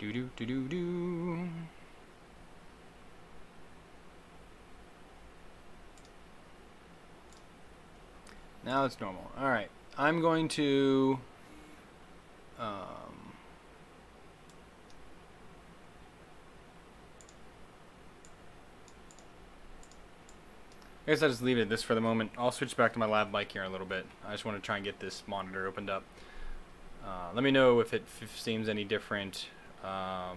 Do do do do do. Now it's normal. All right, I'm going to. I guess I'll just leave it at this for the moment. I'll switch back to my lab mic here in a little bit. I just want to try and get this monitor opened up. Let me know if it seems any different. Oh,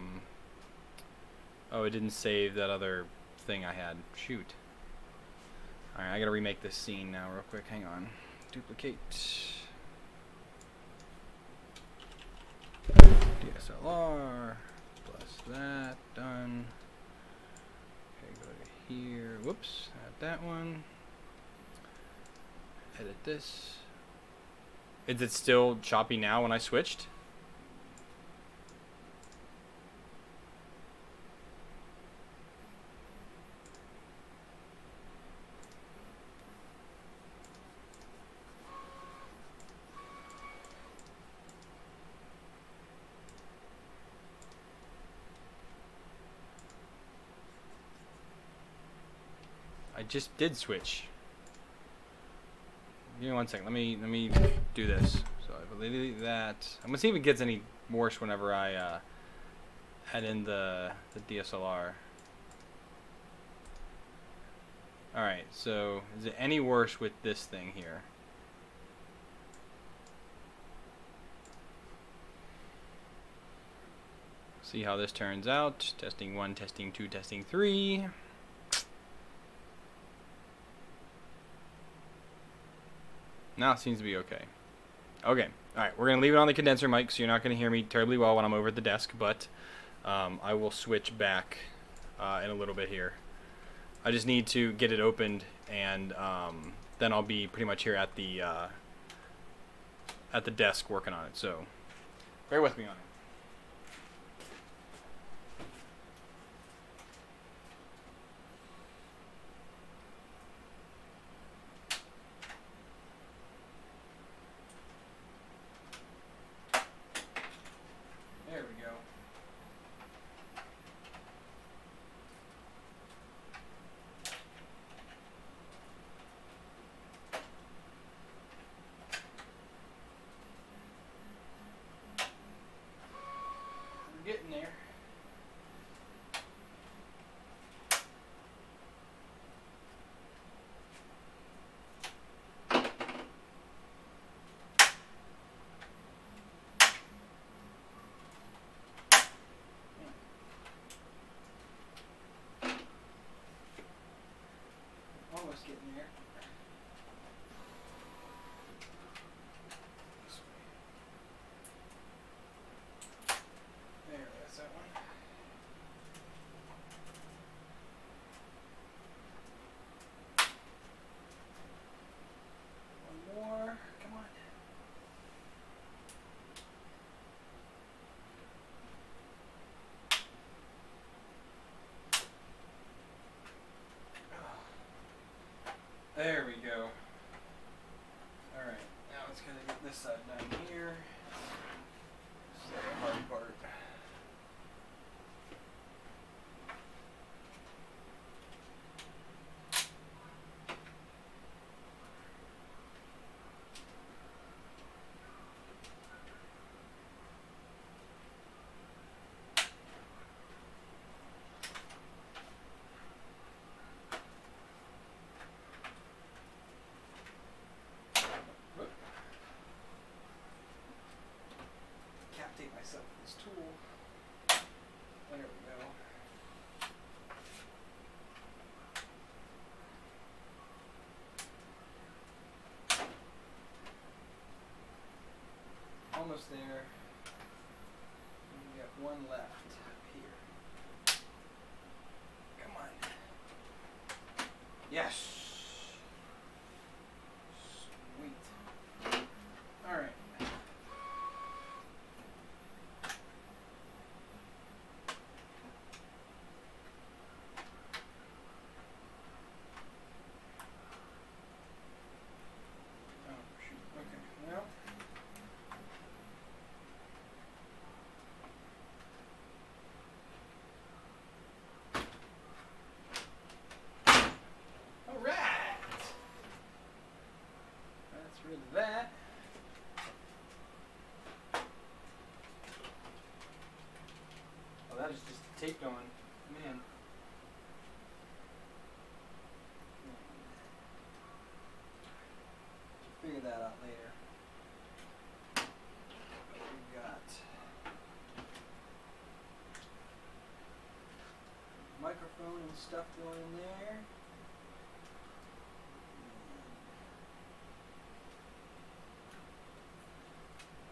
it didn't save that other thing I had. Shoot. Alright, I gotta remake this scene now real quick. Hang on. Duplicate. DSLR. Plus that. Done. Okay, go to here. Whoops. Add that one. Edit this. Is it still choppy now when I switched? I just did switch. Give me 1 second. Let me do this. So I believe that. I'm gonna see if it gets any worse whenever I add in the DSLR. All right. So is it any worse with this thing here? See how this turns out. Testing 1, testing 2, testing 3. Now it seems to be okay. Okay. Alright, we're going to leave it on the condenser mic, so you're not going to hear me terribly well when I'm over at the desk, but I will switch back in a little bit here. I just need to get it opened, and then I'll be pretty much here at the desk working on it, so bear with me on it. There we go. We're getting there. Almost getting there. There, that's that one. One more. Come on. There we go. Alright, now let's kind of get this side done here. This is the hard part. Captate myself with this tool. There we go. Almost there. We got one left here. Come on. Yes. Sweet. All right. Oh shoot. Okay. Well. phone and stuff going in there.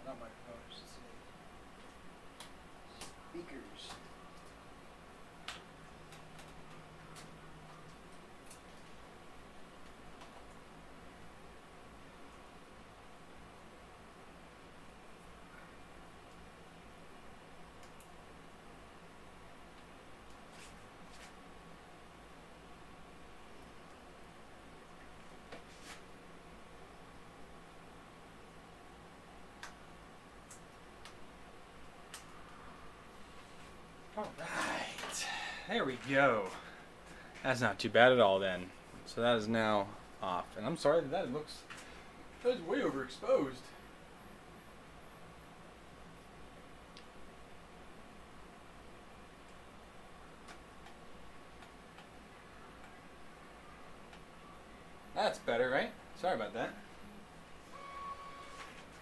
Not microphone, I should say. Speakers. Alright, there we go. That's not too bad at all then. So that is now off. And I'm sorry that that is way overexposed. That's better, right? Sorry about that.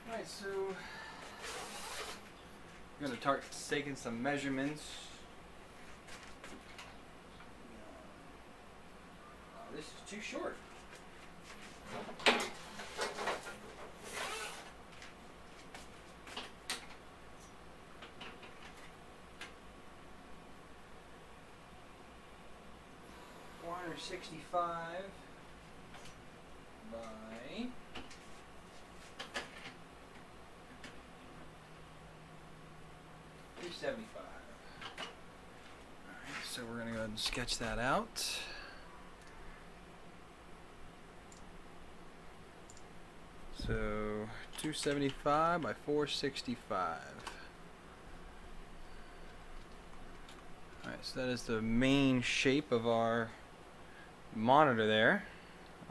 Alright, so I'm going to start taking some measurements. Oh, this is too short. $465 by 275. Alright, so we're going to go ahead and sketch that out. So 275 by 465. Alright, so that is the main shape of our monitor there.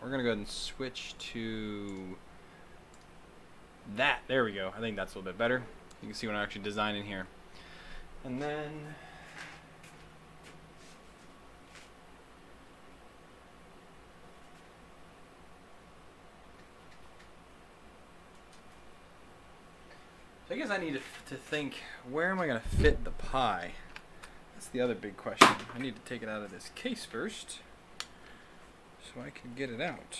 We're going to go ahead and switch to that. There we go. I think that's a little bit better. You can see what I'm actually designing here. And then so I guess I need to think, where am I going to fit the pie? That's the other big question. I need to take it out of this case first so I can get it out.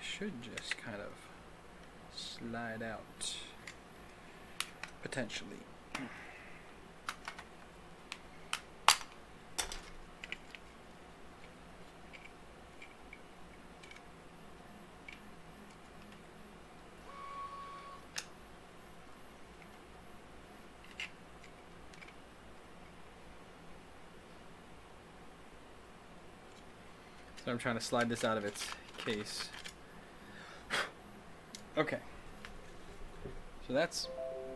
Should just kind of slide out potentially. So I'm trying to slide this out of its case. Okay, so that's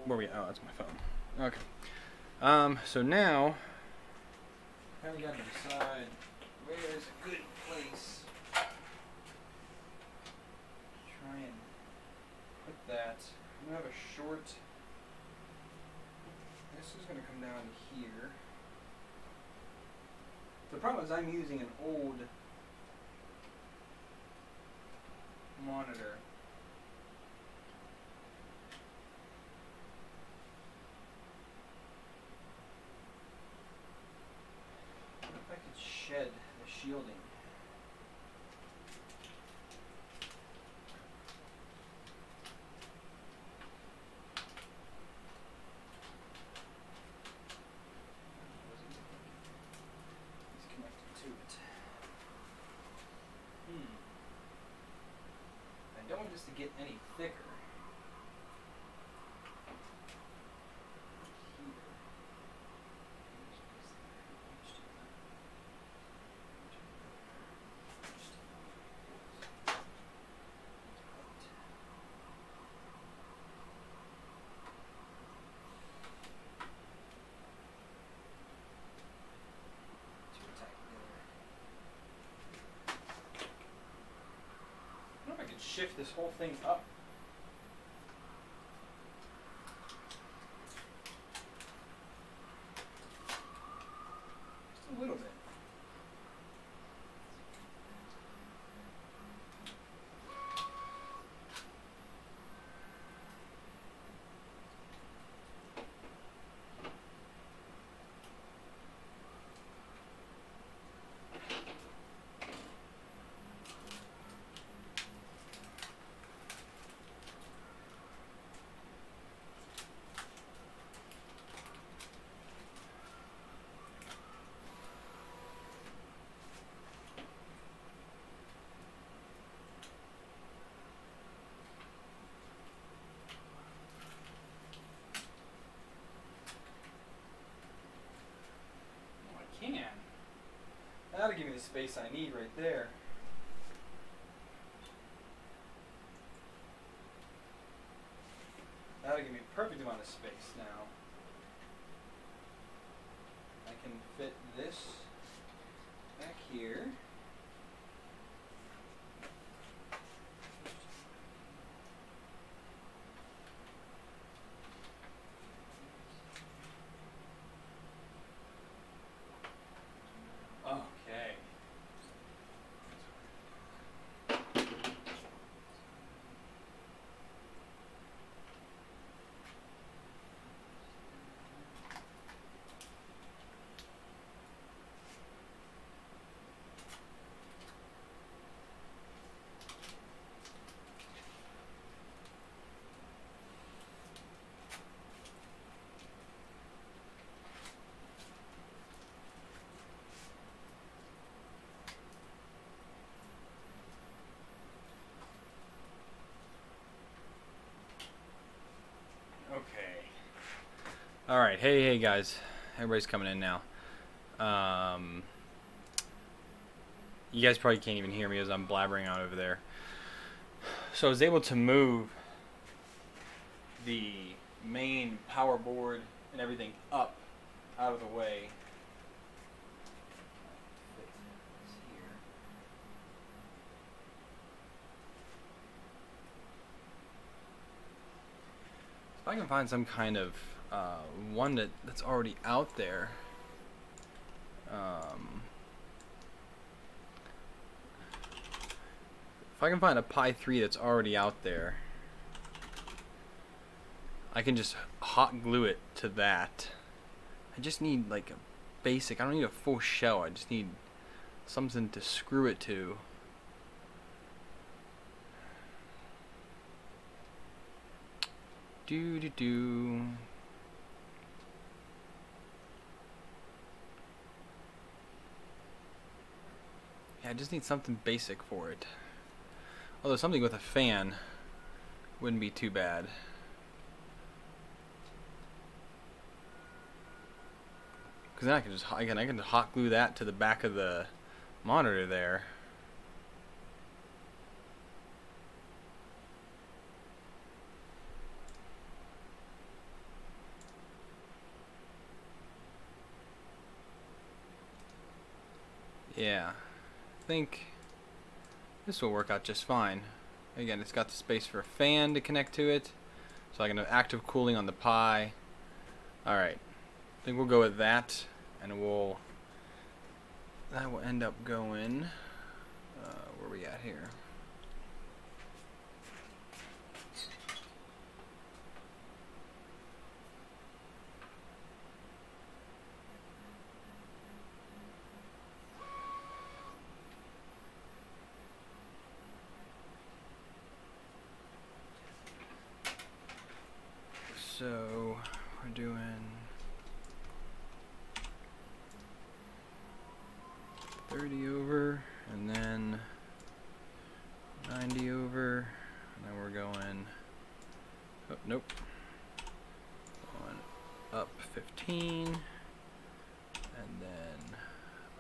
where we, oh, that's my phone. Okay, so now, we got to decide where is a good place to try and put that. I'm going to have a short, this is going to come down here. The problem is I'm using an old monitor. Shed the shielding. It's connected to it. I don't want this to get any thicker. Shift this whole thing up. Just a little bit. space I need right there. That'll give me a perfect amount of space now. I can fit this back here. Okay. Okay. All right. Hey guys. Everybody's coming in now. You guys probably can't even hear me as I'm blabbering out over there. So I was able to move the main power board and everything up out of the way. If I can find some kind of one that's already out there. If I can find a Pi 3 that's already out there, I can just hot glue it to that. I just need like a basic, I don't need a full shell, I just need something to screw it to. Do. Yeah, I just need something basic for it. Although something with a fan wouldn't be too bad. Because then I can just I can hot glue that to the back of the monitor there. Yeah, I think this will work out just fine. Again, it's got the space for a fan to connect to it, so I can have active cooling on the Pi. Alright, I think we'll go with that, and that will end up going, where are we at here? So we're doing 30 over, and then 90 over, and then we're going, oh, nope, going up 15, and then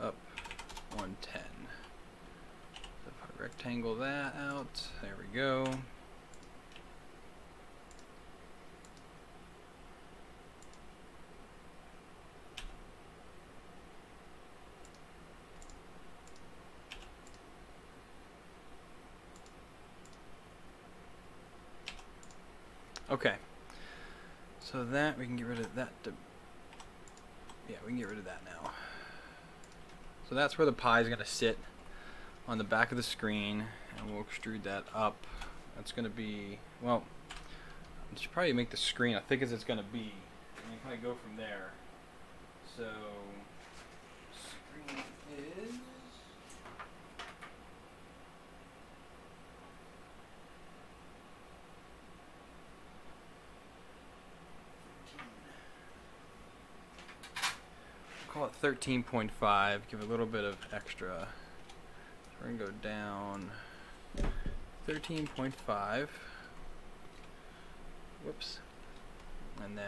up 110. So if I rectangle that out, there we go. Okay, so that we can get rid of that. Yeah, we can get rid of that now. So that's where the Pi is going to sit, on the back of the screen, and we'll extrude that up. That's going to be, well, I should probably make the screen as thick as it's going to be, and we kind of go from there. So, screen is... call it 13.5, give it a little bit of extra. So we're going to go down 13.5. Whoops. And then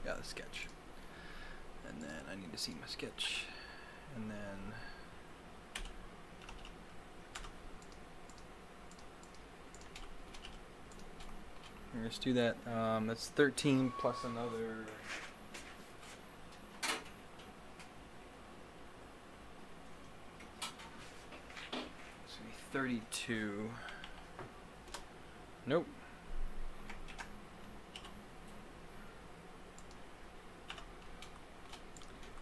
got the sketch. And then I need to see my sketch. And then let's do that. That's 13 plus another. It's gonna be 32. Nope.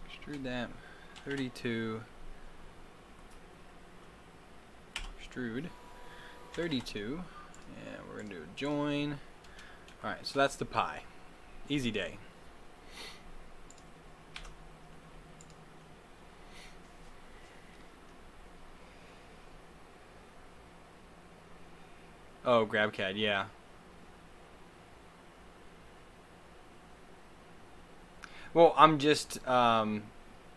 Extrude that. 32. Extrude. 32. And we're gonna do a join. Alright, so that's the pie. Easy day. Oh, GrabCAD, yeah. Well, I'm just, I'm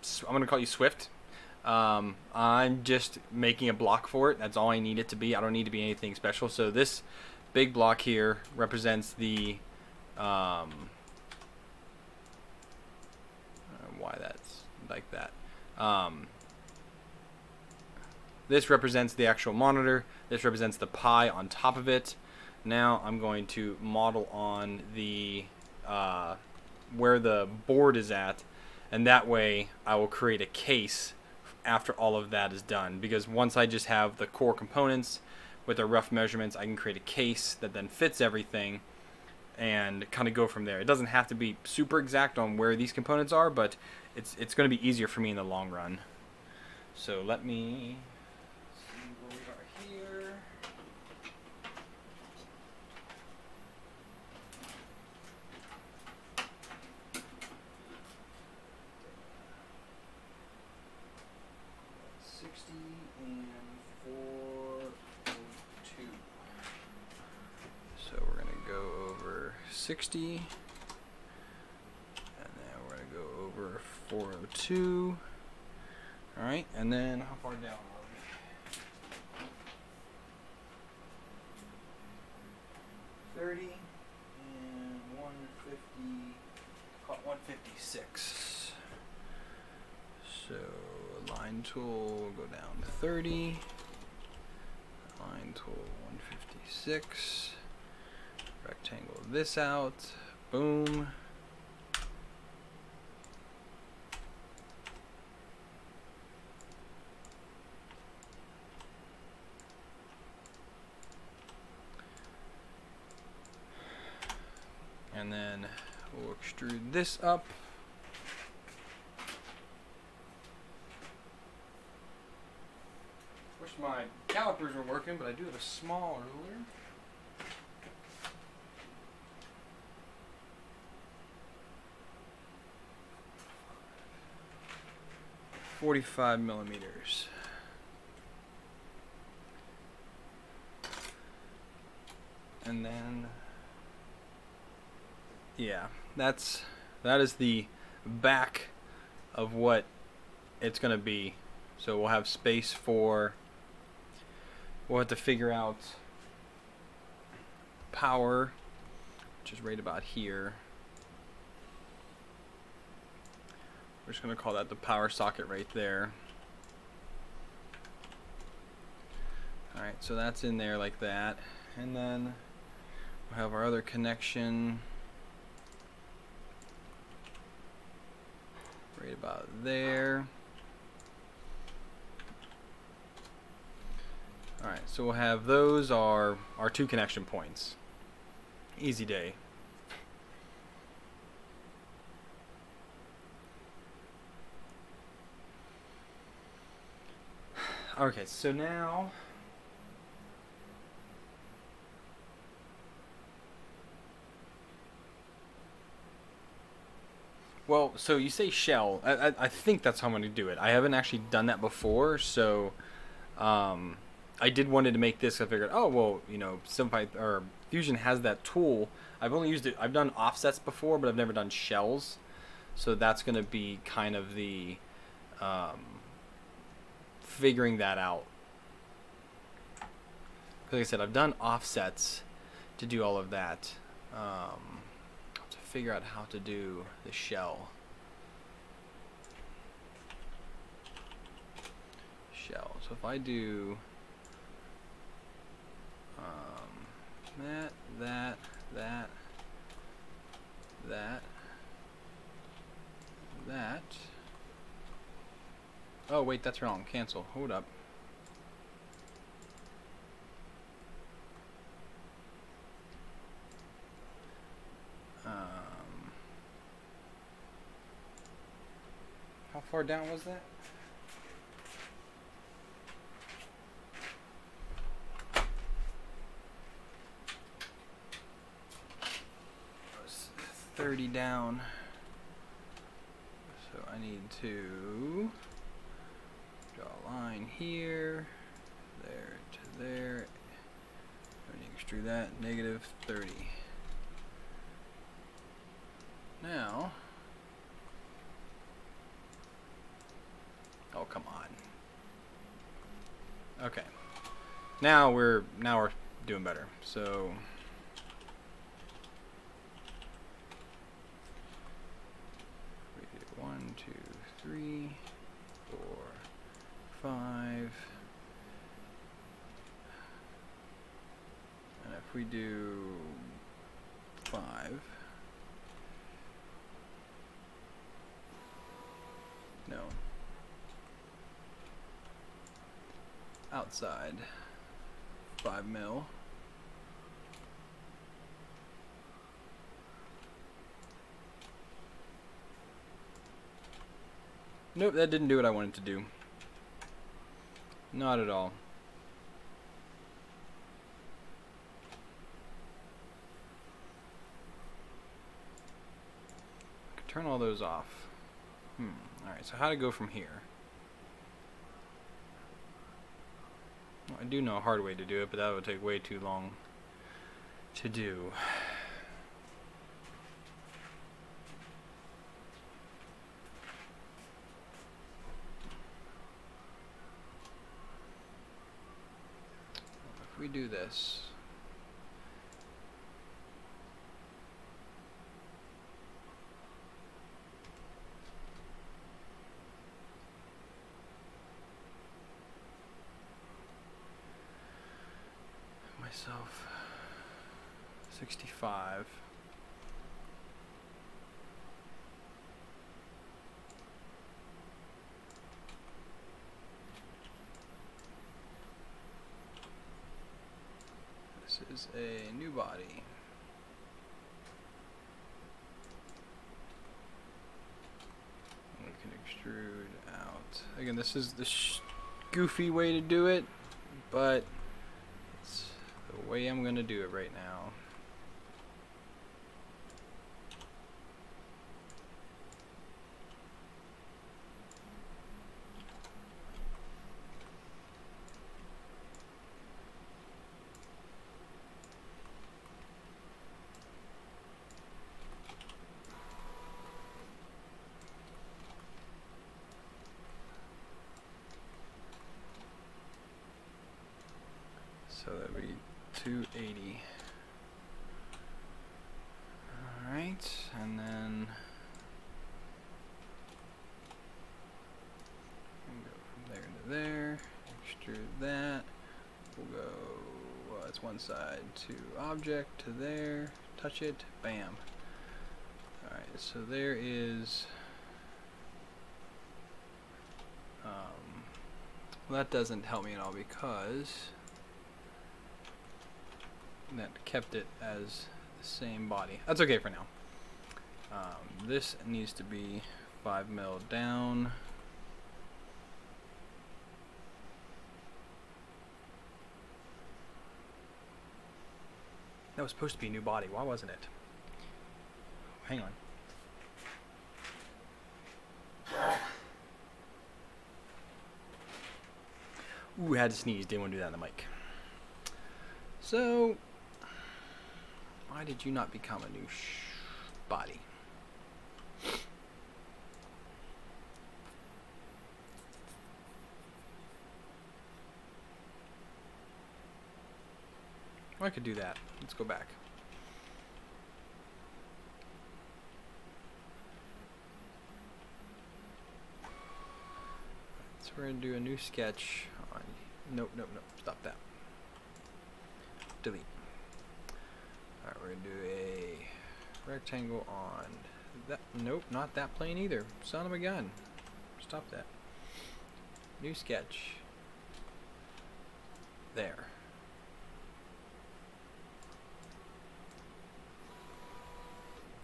going to call you Swift. I'm just making a block for it. That's all I need it to be. I don't need to be anything special. So this big block here represents the, why that's like that. This represents the actual monitor. This represents the pie on top of it. Now I'm going to model on the, where the board is at, and that way I will create a case after all of that is done, because once I just have the core components with the rough measurements, I can create a case that then fits everything and kind of go from there. It doesn't have to be super exact on where these components are, but it's going to be easier for me in the long run. So let me see where we are here. So we're going to go over 60, and then we're going to go over 402. All right, and then how far down are we? 30 and 150, 156. So line tool will go down to 30. Line tool 156. Rectangle this out. Boom. And then we'll extrude this up. Wish my calipers were working, but I do have a small ruler. .45 millimeters. And then, yeah, that is the back of what it's going to be. So we'll have space for, we'll have to figure out power, which is right about here. We're just going to call that the power socket right there. Alright, so that's in there like that. And then we'll have our other connection right about there. Alright, so we'll have those are our two connection points. Easy day. Okay, so now well, so you say shell. I think that's how I'm going to do it. I haven't actually done that before, so I did wanted to make this. I figured, oh well, you know, Simplify or Fusion has that tool. I've only used it. I've done offsets before, but I've never done shells. So that's going to be kind of the figuring that out. Like I said, I've done offsets to do all of that. To figure out how to do the shell. So if I do that, that. Oh wait, that's wrong. Cancel. Hold up. How far down was that? That was 30 down. So I need to draw a line here, there to there. I need to extrude that, negative 30. Now, oh come on. Okay. Now we're doing better. So we do 1, 2, 3, 4, 5. And if we do 5, no, outside 5 mil. Nope, that didn't do what I wanted to do. Not at all. I could turn all those off. Alright, so how to go from here? Well, I do know a hard way to do it, but that would take way too long to do. If we do this, myself 65. This is a new body. We can extrude out. Again, this is the goofy way to do it, but it's the way I'm going to do it right now. So that would be 280. Alright, and then go from there to there, extrude that. We'll go, well, it's one side to object to there, touch it, bam. Alright, so there is, well, that doesn't help me at all because that kept it as the same body. That's okay for now. This needs to be 5 mil down. That was supposed to be a new body. Why wasn't it? Hang on. Ooh, I had to sneeze. Didn't want to do that on the mic. So, why did you not become a new body? Well, I could do that. Let's go back. So we're going to do a new sketch on Nope, nope, nope. Stop that. Delete. Alright, we're gonna do a rectangle on that. Nope, not that plane either. Son of a gun. Stop that. New sketch. There.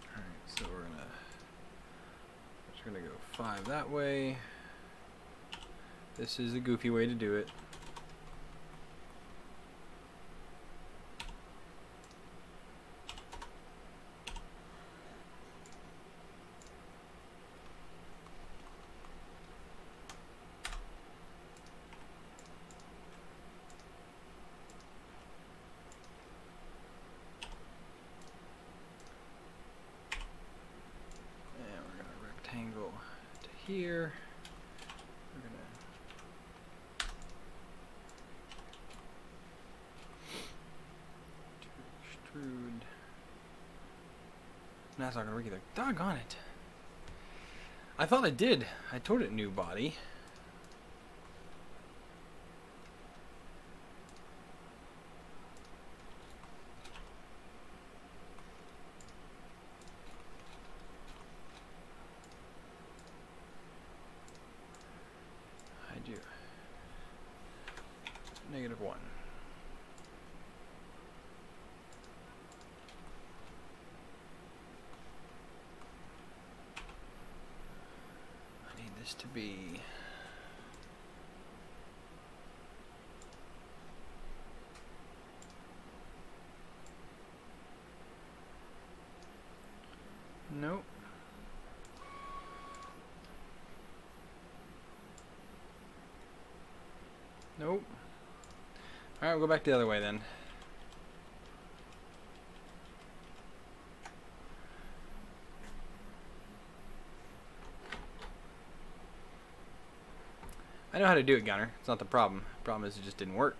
Alright, so we're gonna go 5 that way. This is the goofy way to do it. Rectangle to here. We're gonna extrude. That's not gonna work either. Doggone it! I thought I did. I told it new body. -1. I need this to be nope. Nope. Alright, we'll go back the other way then. I know how to do it, Gunner. It's not the problem. The problem is it just didn't work.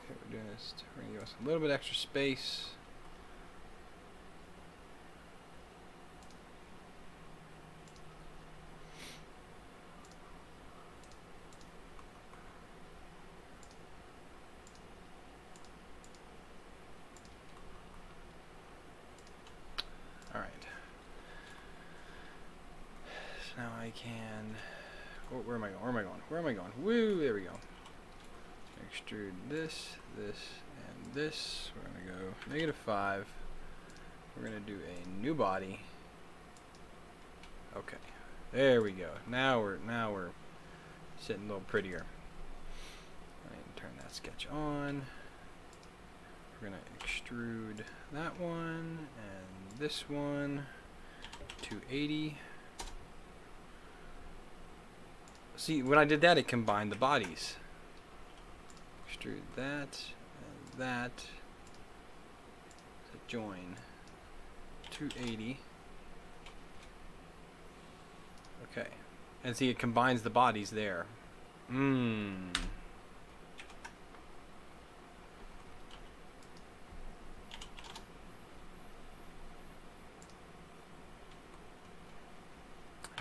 Okay, we're doing this. We're going to give us a little bit extra space. Now I can. Oh, where am I going? Where am I going? Where am I going? Woo! There we go. Extrude this, this, and this. We're gonna go -5. We're gonna do a new body. Okay, there we go. Now we're sitting a little prettier. I need to turn that sketch on. We're gonna extrude that one and this one. 280. See, when I did that, it combined the bodies. Extrude that and that to join. 280. Okay. And see, it combines the bodies there. I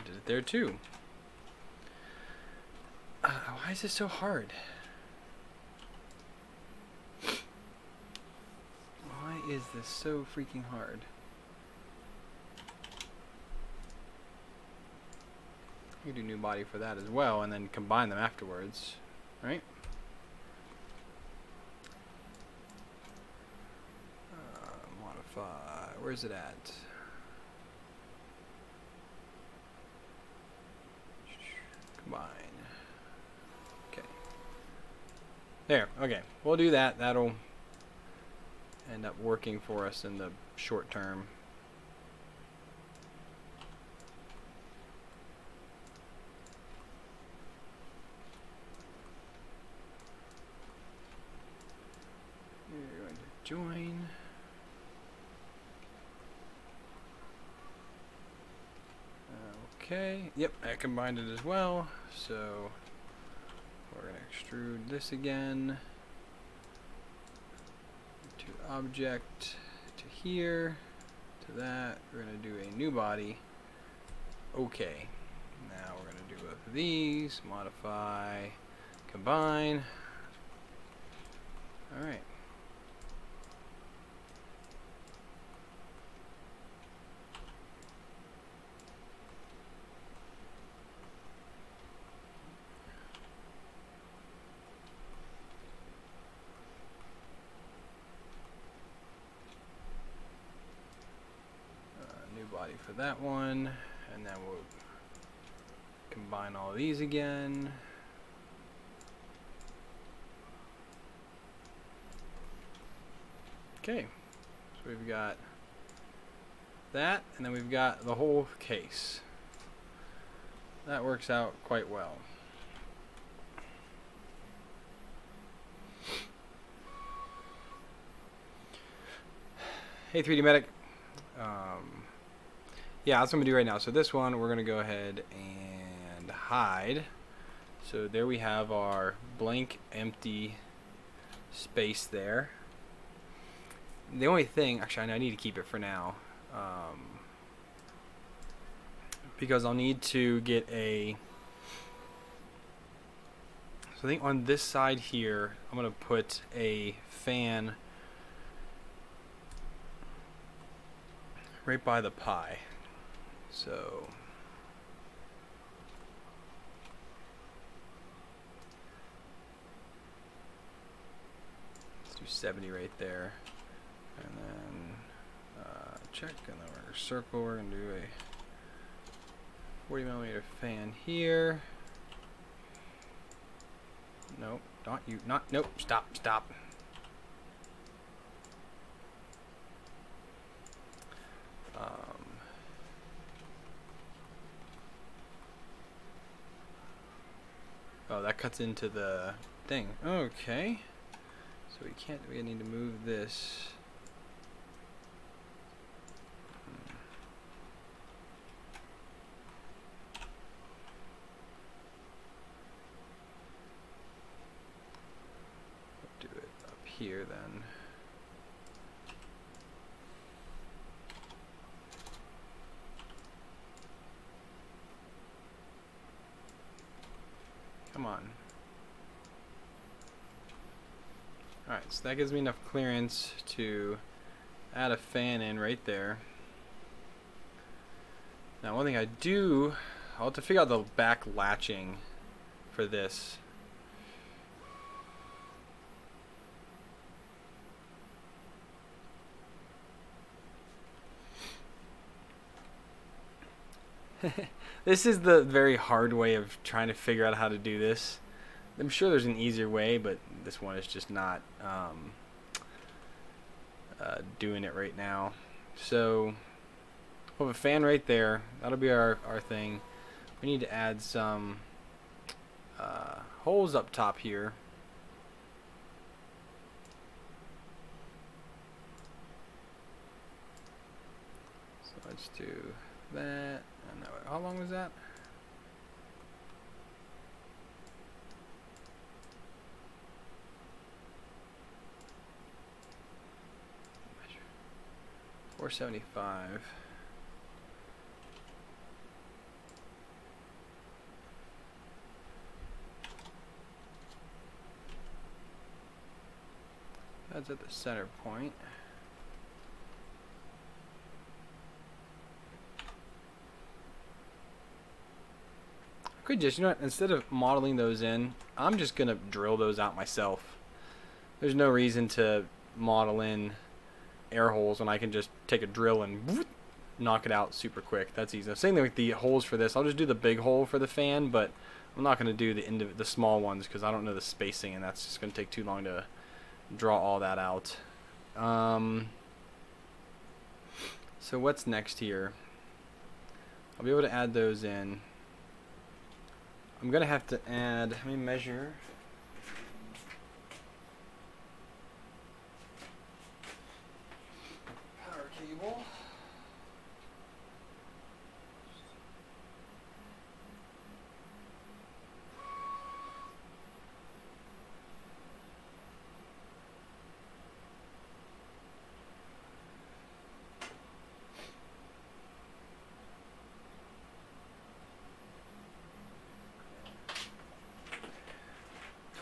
did it there too. Why is this so hard? Why is this so freaking hard? You can do new body for that as well and then combine them afterwards, right? Modify, where's it at? Combine. There, okay. We'll do that. That'll end up working for us in the short term. We're going to join. Okay. Yep, I combined it as well. So we're going to extrude this again to object to here to that. We're going to do a new body. Okay. Now we're going to do both of these. Modify, combine. All right. New body for that one, and then we'll combine all of these again. Okay, so we've got that, and then we've got the whole case. That works out quite well. Hey 3D Medic. Yeah, that's what I'm going to do right now. So this one, we're going to go ahead and hide. So there we have our blank, empty space there. The only thing, actually, I need to keep it for now. Because I'll need to get a... So I think on this side here, I'm going to put a fan right by the pie. So let's do 70 right there, and then check, and then we're going to circle. We're going to do a 40 millimeter fan here. Nope, nope, stop. Oh, that cuts into the thing. Okay. So we need to move this. Do it up here then. Come on. Alright, so that gives me enough clearance to add a fan in right there. Now one thing I'll have to figure out the back latching for this. This is the very hard way of trying to figure out how to do this. I'm sure there's an easier way, but this one is just not doing it right now. So we'll have a fan right there. That'll be our thing. We need to add some holes up top here. So let's do that. And that way. How long was that? $475. That's at the center point. Could just, you know what, instead of modeling those in, I'm just gonna drill those out myself. There's no reason to model in air holes when I can just take a drill and knock it out super quick. That's easy. Same thing with the holes for this. I'll just do the big hole for the fan, but I'm not gonna do the small ones because I don't know the spacing, and that's just gonna take too long to draw all that out. So what's next here? I'll be able to add those in. I'm gonna have to add, let me measure. Power cable.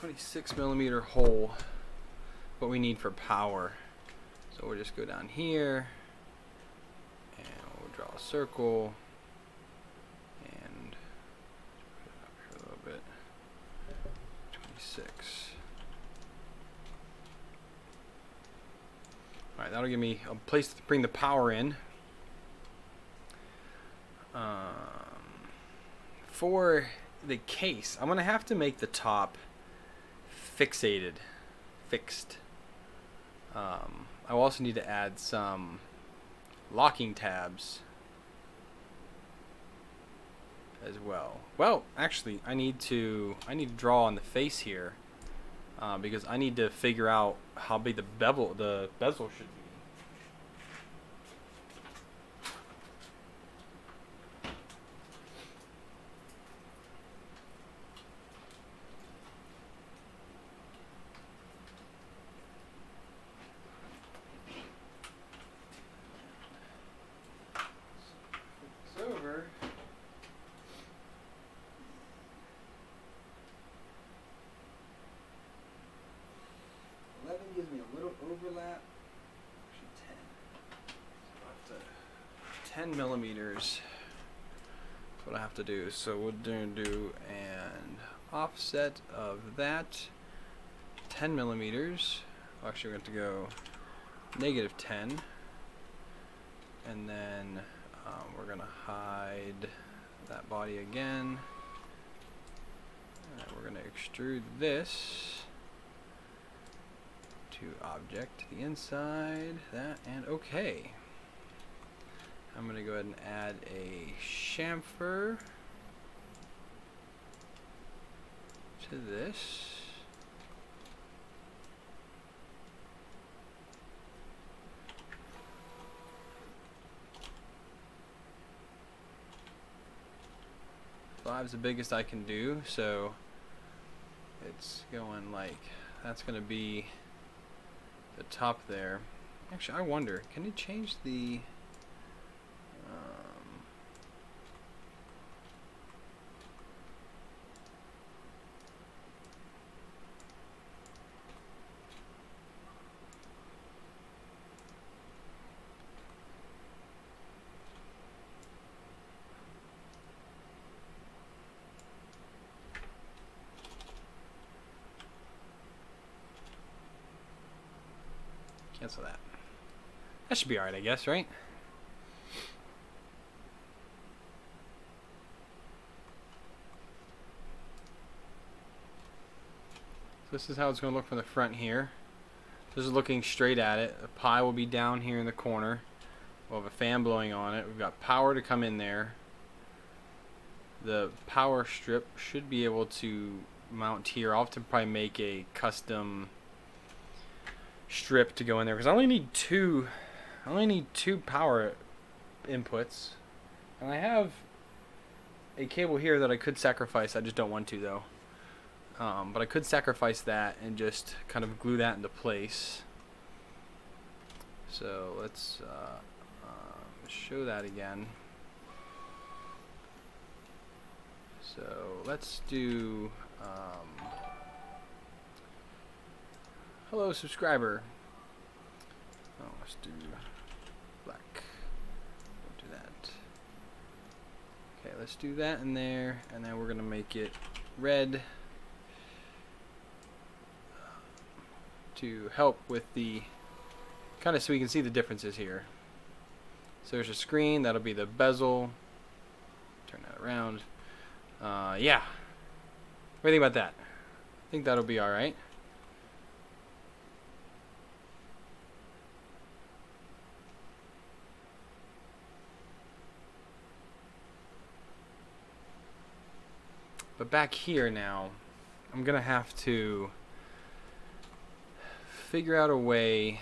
26mm hole, what we need for power. So we'll just go down here and we'll draw a circle and put it up here a little bit. 26. Alright, that'll give me a place to bring the power in. For the case, I'm gonna have to make the top fixed. I will also need to add some locking tabs as well. Well, actually, I need to draw on the face here because I need to figure out how big the bezel should be. Over. 11 gives me a little overlap. Actually 10. So 10 millimeters. That's what I have to do. So we're going to do an offset of that 10 millimeters. Actually, we're going to go -10, and then we're going to hide that body again. And we're going to extrude this to object to the inside, that, and okay. I'm going to go ahead and add a chamfer to this. Five's the biggest I can do, so it's going like, that's going to be the top there. Actually, I wonder, can it change the cancel that. That should be alright, I guess, right? So this is how it's going to look from the front here. This is looking straight at it. The pie will be down here in the corner. We'll have a fan blowing on it. We've got power to come in there. The power strip should be able to mount here. I'll have to probably make a custom strip to go in there because I only need two power inputs, and I have a cable here that I could sacrifice. I just don't want to though. But I could sacrifice that and just kind of glue that into place. So let's show that again. So let's do hello subscriber. Oh, let's do black. Don't do that. Okay, let's do that in there, and then we're gonna make it red to help with the kind of, so we can see the differences here. So there's a screen, that'll be the bezel. Turn that around. Yeah. What do you think about that? I think that'll be alright. But back here now, I'm gonna have to figure out a way,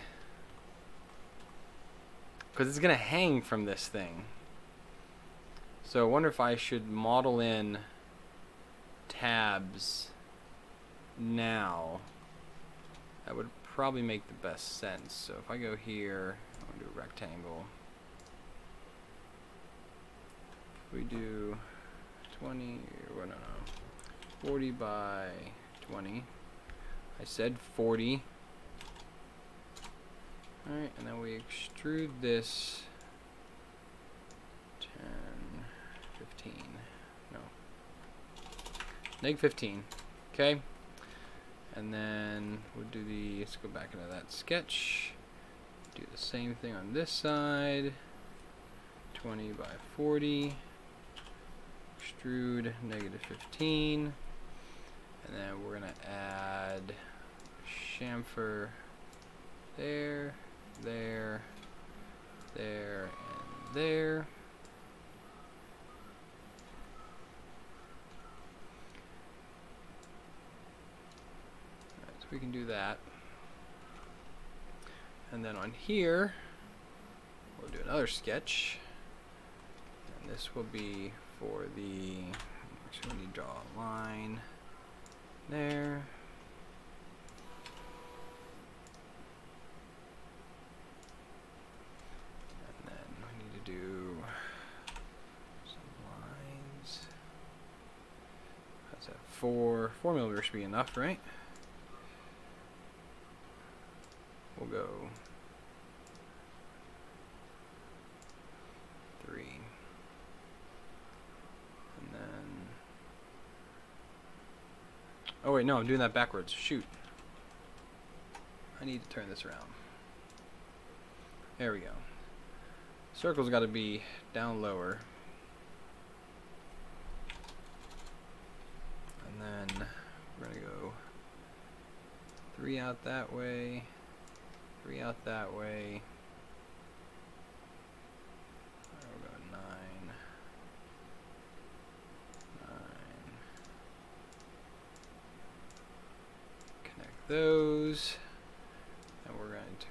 because it's gonna hang from this thing. So I wonder if I should model in tabs now. That would probably make the best sense. So if I go here, I'm gonna do a rectangle. We do 20, or no, 40 by 20. I said 40. Alright, and then we extrude this 10, 15. No. -15. Okay. And then we'll do the, let's go back into that sketch. Do the same thing on this side. 20 by 40. Extrude -15. And then we're going to add chamfer there, there, there, and there. Alright, so we can do that. And then on here, we'll do another sketch. And this will be for the, actually we need to draw a line there. And then we need to do some lines. That's at 4 millimeters should be enough, right? We'll go 3. And then, oh wait, no, I'm doing that backwards. Shoot. I need to turn this around. There we go. Circle's got to be down lower. And then we're going to go 3 out that way. 3 out that way. We'll go 9. 9. Connect those. And we're going to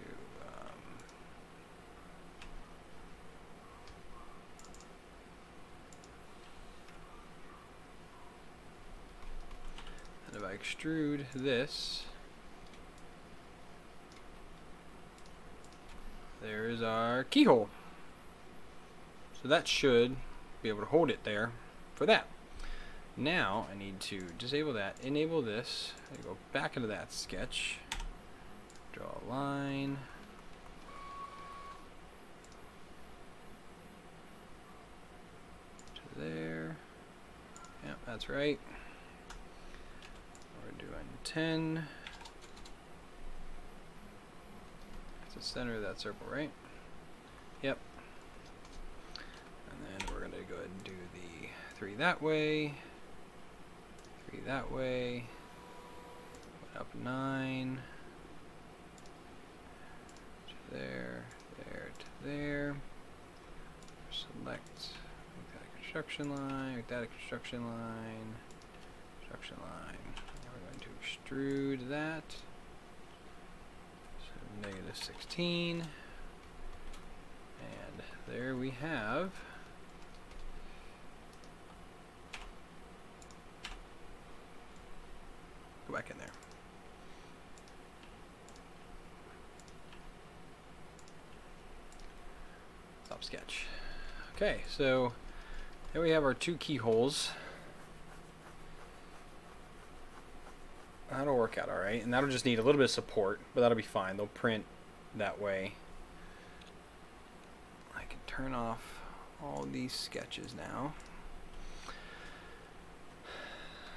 and if I extrude this, there is our keyhole. So that should be able to hold it there for that. Now I need to disable that, enable this, I go back into that sketch, draw a line, to there. Yep, that's right. We're doing 10. The center of that circle, right? Yep. And then we're going to go ahead and do the 3 that way, 3 that way, up 9, to there, there, to there. Select, make that a construction line, make that a construction line, construction line. And we're going to extrude that. -16, and there we have go back in there. Stop sketch. Okay, so there we have our 2 keyholes. That'll work out alright, and that'll just need a little bit of support, but that'll be fine. They'll print that way. I can turn off all these sketches now.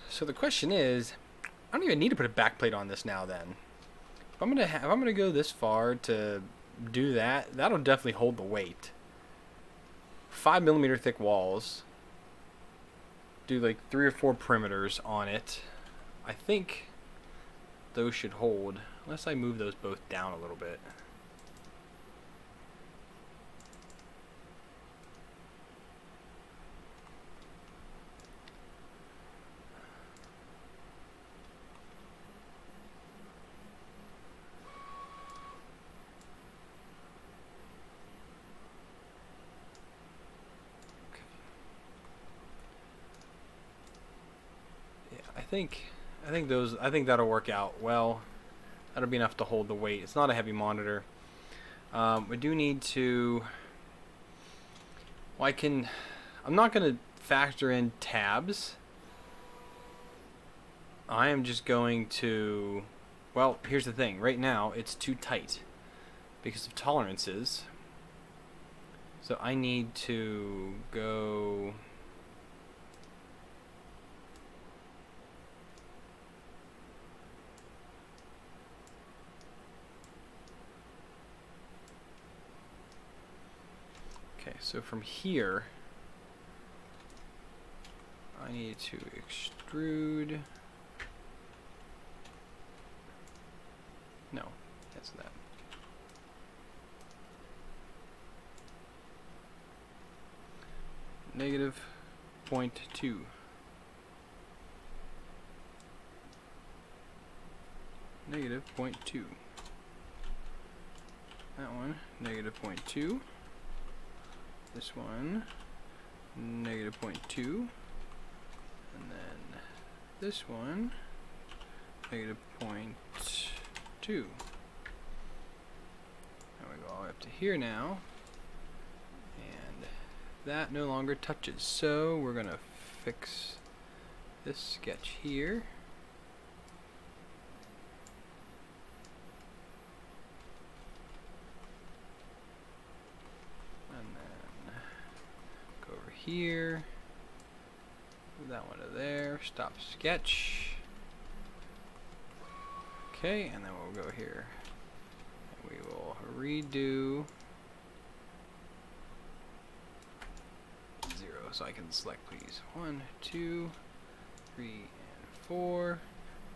So the question is, I don't even need to put a backplate on this now then. If I'm gonna go this far to do that, that'll definitely hold the weight. 5 millimeter thick walls. Do like 3 or 4 perimeters on it. I think those should hold, unless I move those both down a little bit. Okay. Yeah, I think that'll work out well. That'll be enough to hold the weight. It's not a heavy monitor. We do need to, well, I'm not going to factor in tabs. I am just going to Well, here's the thing. Right now, it's too tight because of tolerances. So I need to go... Okay, so from here, I need to extrude... No, that's that. -0.2. -0.2. That one, -0.2. This one, -0.2. And then this one, -0.2. And we go all the way up to here now. And that no longer touches. So we're going to fix this sketch here. And then go over here. Move that one to there. Stop sketch. Okay, and then we'll go here. And we will redo 0 so I can select please 1, 2, 3, and 4.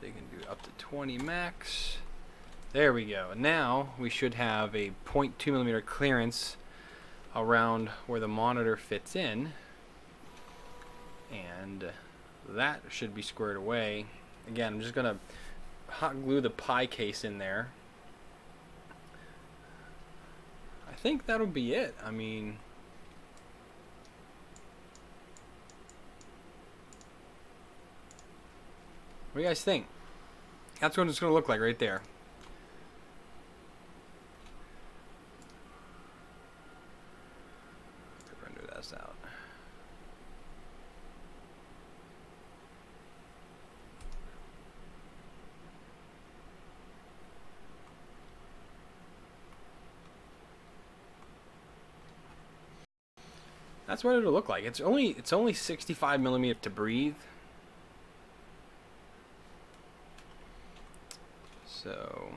They can do up to 20 max. There we go. Now we should have a 0.2 millimeter clearance around where the monitor fits in, and that should be squared away. Again, I'm just gonna hot glue the pie case in there. I think that'll be it. I mean, what do you guys think? That's what it's going to look like right there. Render this out. That's what it'll look like. It's only 65 millimeter to breathe. So